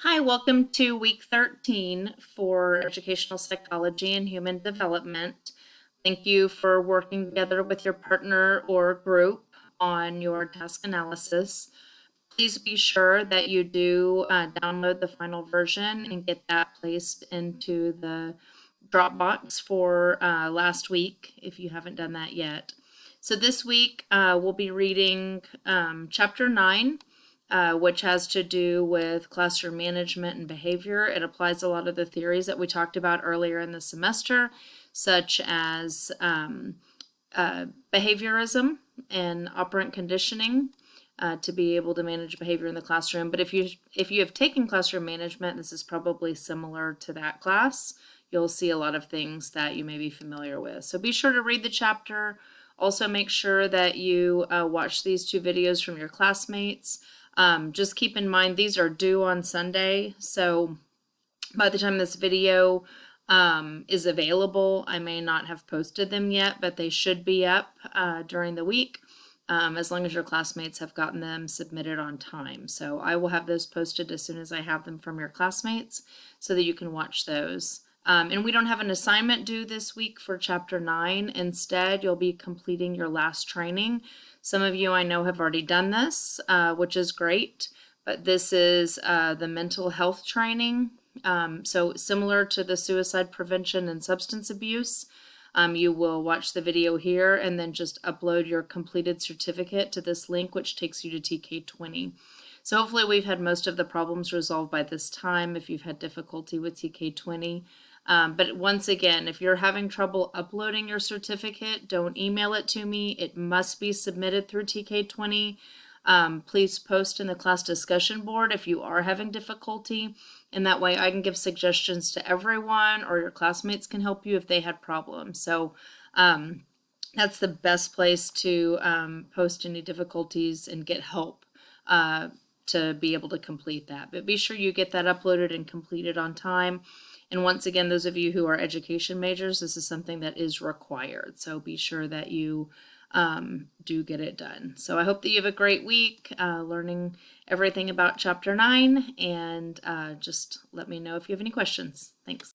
Hi, welcome to week 13 for educational psychology and human development. Thank you for working together with your partner or group on your task analysis. Please be sure that you do download the final version and get that placed into the Dropbox for last week if you haven't done that yet. So this week we'll be reading chapter 9, which has to do with classroom management and behavior. It applies a lot of the theories that we talked about earlier in the semester, such as behaviorism and operant conditioning. To be able to manage behavior in the classroom. But if you have taken classroom management, this is probably similar to that class. You'll see a lot of things that you may be familiar with. So be sure to read the chapter. Also make sure that you watch these 2 videos from your classmates. Just keep in mind these are due on Sunday. So by the time this video is available, I may not have posted them yet, but they should be up during the week. As long as your classmates have gotten them submitted on time. So I will have those posted as soon as I have them from your classmates so that you can watch those. And we don't have an assignment due this week for chapter 9. Instead, you'll be completing your last training. Some of you I know have already done this, which is great, but this is the mental health training. So similar to the suicide prevention and substance abuse. You will watch the video here and then just upload your completed certificate to this link, which takes you to TK20. So hopefully we've had most of the problems resolved by this time if you've had difficulty with TK20. But once again, if you're having trouble uploading your certificate, don't email it to me. It must be submitted through TK20. Please post in the class discussion board if you are having difficulty, and that way I can give suggestions to everyone, or your classmates can help you if they had problems. So that's the best place to post any difficulties and get help to be able to complete that. But be sure you get that uploaded and completed on time. And once again, those of you who are education majors, this is something that is required. So be sure that you do get it done. So I hope that you have a great week learning everything about chapter 9, and just let me know if you have any questions. Thanks.